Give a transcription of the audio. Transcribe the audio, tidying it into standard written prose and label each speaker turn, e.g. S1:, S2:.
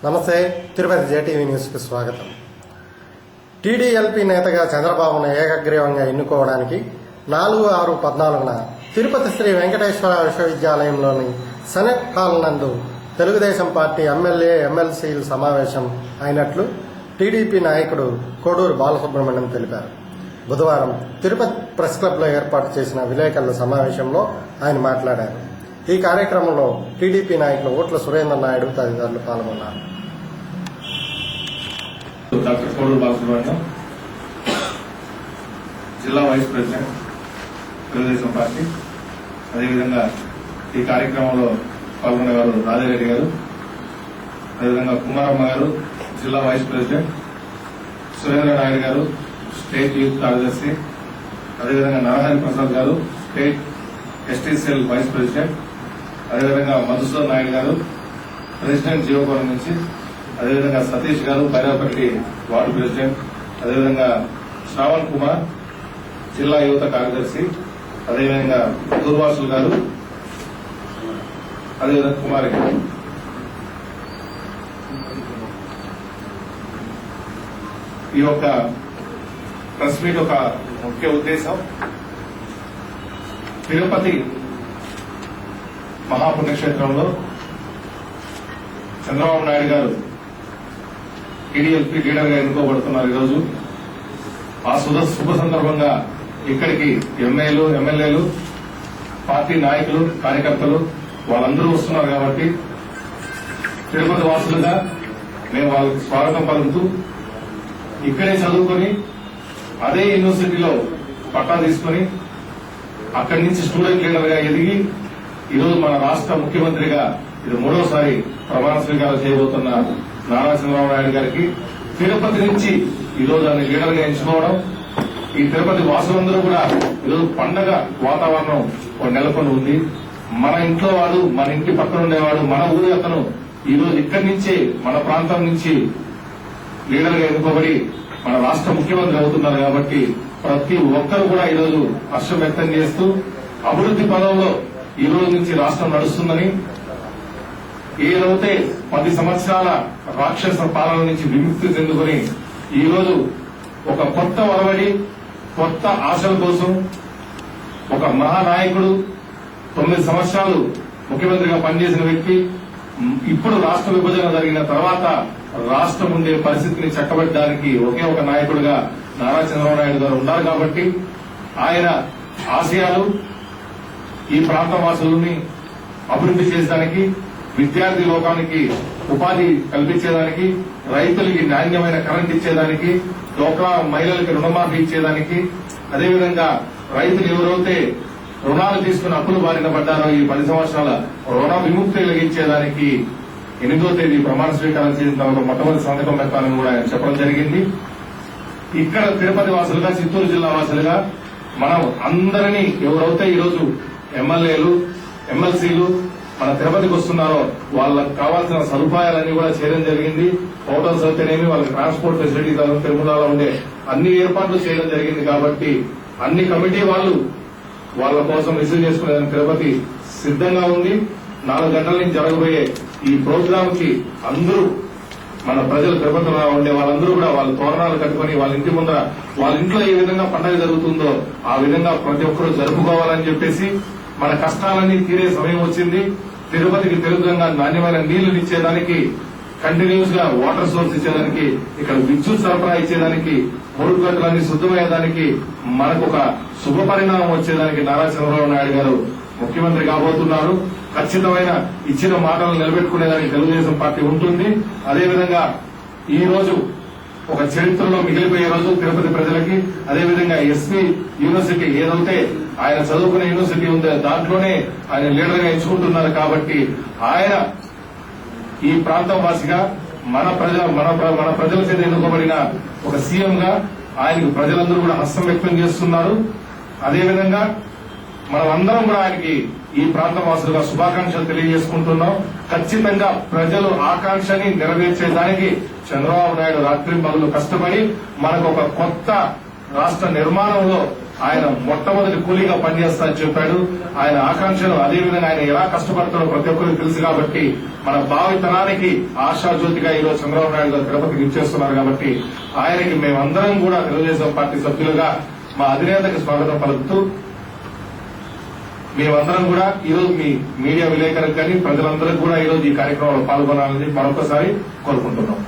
S1: నమస్తే. తిరుపతి జేటీవీ న్యూస్కి స్వాగతం. టీడీఎల్పీ నేతగా చంద్రబాబును ఏకగ్రీవంగా ఎన్నుకోవడానికి 4/6/14న తిరుపతి శ్రీ వెంకటేశ్వర విశ్వవిద్యాలయంలోని సెనెట్ హాల్ నందు తెలుగుదేశం పార్టీ ఎమ్మెల్యే ఎమ్మెల్సీల సమావేశం అయినట్లు టీడీపీ నాయకుడు కోడూరు బాలసుబ్రహ్మణ్యం తెలిపారు. బుధవారం తిరుపతి ప్రెస్ క్లబ్లో ఏర్పాటు చేసిన విలేకరుల సమావేశంలో ఆయన మాట్లాడారు. ఈ కార్యక్రమంలో టీడీపీ నాయకులు ఓట్ల సురేంద్ర నాయుడు తదితరులు పాల్గొన్నారు.
S2: డాక్టర్ కోడూరు బాలసుబ్రహ్మణ్యం, జిల్లా వైస్ ప్రెసిడెంట్ తెలుగుదేశం పార్టీ. అదేవిధంగా ఈ కార్యక్రమంలో పాల్గొనేవారు రాజారెడ్డి గారు, అదేవిధంగా కుమారమ్మ గారు జిల్లా వైస్ ప్రెసిడెంట్, సురేంద్ర నాయుడు గారు స్టేట్ యూత్ కార్యదర్శి, అదేవిధంగా నరహరి ప్రసాద్ గారు స్టేట్ ఎస్టీసీఎల్ వైస్ ప్రెసిడెంట్, అదేవిధంగా మధుసూదన్ నాయుడు గారు ప్రెసిడెంట్ జీవకోణం నుంచి, అదేవిధంగా సతీష్ గారు బైరాపల్లి వార్డు ప్రెసిడెంట్, అదేవిధంగా శ్రావణ్ కుమార్ జిల్లా యువత కార్యదర్శి, అదేవిధంగా దూర్వాసులు గారు, అదేవిధంగా కుమారి గారు. ఈ యొక్క ప్రెస్ మీట్ ఒక ముఖ్య ఉద్దేశం తిరుపతి మహాపుణ్యక్షేత్రంలో చంద్రబాబు నాయుడు గారు టీడీఎల్పీ లీడర్ గా ఎన్నుకోబడుతున్నారు. ఈరోజు ఆ శుభ సందర్భంగా ఇక్కడికి ఎమ్మెల్యేలు, పార్టీ నాయకులు, కార్యకర్తలు వాళ్ళందరూ వస్తున్నారు కాబట్టి తిరుపతి వాసులుగా మేము వాళ్ళకి స్వాగతం పలుకుతూ ఇక్కడే చదువుకొని అదే యూనివర్సిటీలో పట్టా తీసుకుని అక్కడి నుంచి స్టూడెంట్ లీడర్ గా ఎదిగి ఈరోజు మన రాష్ట్ర ముఖ్యమంత్రిగా ఇది 3వసారి ప్రమాణ స్వీకారం చేయబోతున్న నారా చంద్రబాబు నాయుడు గారికి తిరుపతి నుంచి ఈరోజు ఆయన లీడర్ గా ఎంచుకోవడం, ఈ తిరుపతి వాసులందరూ కూడా ఈరోజు పండగ వాతావరణం నెలకొని ఉంది. మన ఇంట్లో వాడు, మన ఇంటి పక్కన ఉండేవాడు, మన ఊరి అతను ఈరోజు ఇక్కడి నుంచే మన ప్రాంతం నుంచి లీడర్ గా ఎన్నుకోబడి మన రాష్ట్ర ముఖ్యమంత్రి అవుతున్నారు కాబట్టి ప్రతి ఒక్కరు కూడా ఈరోజు హర్షం వ్యక్తం చేస్తూ అభివృద్ది పదంలో ఈ రోజు నుంచి రాష్ట్రం నడుస్తుందని, ఏదైతే 10 సంవత్సరాల రాక్షస పాలన నుంచి విముక్తి చెందుకుని ఈ రోజు ఒక కొత్త ఒరవడి, కొత్త ఆశల కోసం ఒక మహానాయకుడు 9 సంవత్సరాలు ముఖ్యమంత్రిగా పనిచేసిన వ్యక్తి ఇప్పుడు రాష్ట్ర విభజన జరిగిన తర్వాత రాష్ట్రం ఉండే పరిస్థితిని చక్కబెట్టడానికి ఒకే ఒక నాయకుడిగా నారా చంద్రబాబు నాయుడు గారు ఉన్నారు కాబట్టి ఆయన ఆశయాలు ఈ ప్రాంత వాసులని అభివృద్ది చేయడానికి, విద్యార్థి లోకానికి ఉపాధి కల్పించేదానికి, రైతులకి నాణ్యమైన కరెంట్ ఇచ్చేదానికి, డోక్రా మహిళలకి రుణమాఫీ ఇచ్చేదానికి, అదేవిధంగా రైతులు ఎవరైతే రుణాలు తీసుకుని అప్పులు బారిన పడ్డారో ఈ 10 సంవత్సరాల రుణ విముక్తి కలిగించేదానికి 8వ తేదీ ప్రమాణ స్వీకారం చేసిన తర్వాత మొట్టమొదటి సంతకం పెట్టాలని కూడా ఆయన చెప్పడం జరిగింది. ఇక్కడ తిరుపతి వాసులుగా, చిత్తూరు జిల్లా వాసులుగా మనం అందరినీ ఎవరైతే ఈరోజు ఎమ్మెల్యేలు, ఎమ్మెల్సీలు మన తిరుపతికి వస్తున్నారో వాళ్ళకి కావాల్సిన సదుపాయాలన్నీ కూడా చేయడం జరిగింది. హోటల్స్ అయితేనేమి, వాళ్ళకి ట్రాన్స్పోర్ట్ ఫెసిలిటీ తిరుమలలో ఉండే అన్ని ఏర్పాట్లు చేయడం జరిగింది కాబట్టి అన్ని కమిటీ వాళ్ళు వాళ్ళ కోసం రిసీవ్ చేసుకునేదానికి తిరుపతి సిద్దంగా ఉంది. 4 గంటల నుంచి జరగబోయే ఈ ప్రోగ్రామ్ కి అందరూ మన ప్రజలు తిరుపతిలో ఉండే వాళ్ళందరూ కూడా వాళ్ళ తోరణాలు కట్టుకుని వాళ్ళ ఇంటి ముందర వాళ్ళ ఇంట్లో ఏ విధంగా పండుగ జరుగుతుందో ఆ విధంగా ప్రతి ఒక్కరూ జరుపుకోవాలని చెప్పేసి మన కష్టాలన్నీ తీరే సమయం వచ్చింది. తిరుపతికి తెలుగుగా నాణ్యమైన నీళ్లు ఇచ్చేదానికి, కంటిన్యూస్ గా వాటర్ సోర్స్ ఇచ్చేదానికి, ఇక్కడ విద్యుత్ సరఫరా ఇచ్చేదానికి, మురుగుగట్టులన్నీ శుద్ధమయ్యేదానికి మనకు ఒక శుభ పరిణామం వచ్చేదానికి నారా చంద్రబాబు నాయుడు గారు ముఖ్యమంత్రి కాబోతున్నారు. ఖచ్చితమైన ఇచ్చిన మాటలను నిలబెట్టుకునేదానికి తెలుగుదేశం పార్టీ ఉంటుంది. అదేవిధంగా ఈ రోజు ఒక చరిత్రలో మిగిలిపోయే రోజు తిరుపతి ప్రజలకి. అదేవిధంగా ఎస్పీ యూనివర్సిటీ ఏదైతే ఆయన చదువుకునే యూనివర్సిటీ ఉందో దాంట్లోనే ఆయన లీడర్ గా ఎంచుకుంటున్నారు కాబట్టి ఆయన ఈ ప్రాంతం వాసిగా మన ప్రజల చేత ఎన్నుకోబడిన ఒక సీఎం గా ఆయనకు ప్రజలందరూ కూడా హస్తం వ్యక్తం చేస్తున్నారు. అదేవిధంగా మనం అందరం కూడా ఆయనకి ఈ ప్రాంత వాసులుగా శుభాకాంక్షలు తెలియజేసుకుంటున్నాం. ఖచ్చితంగా ప్రజలు ఆకాంక్షని నెరవేర్చేదానికి చంద్రబాబు నాయుడు రాత్రి పగలు కష్టపడి మనకు ఒక కొత్త రాష్ట్ర నిర్మాణంలో ఆయన మొట్టమొదటి కూలీగా పనిచేస్తానని చెప్పాడు. ఆయన ఆకాంక్షలు అదేవిధంగా ఆయన ఎలా కష్టపడతాడో ప్రతి ఒక్కరికి తెలుసు కాబట్టి మన భావితరానికి ఆశాజ్యోతిగా ఈరోజు చంద్రబాబు నాయుడు గారు తిరుపతికి ఇచ్చేస్తున్నారు కాబట్టి ఆయనకి మేమందరం కూడా తెలుగుదేశం పార్టీ సభ్యులుగా మా అధినేతకి స్వాగతం పలుకుతూ మేమందరం కూడా ఈరోజు మీ మీడియా విలేకరులకు కానీ ప్రజలందరికీ కూడా ఈరోజు ఈ కార్యక్రమంలో పాల్గొనాలని మరొకసారి కోరుకుంటున్నాం.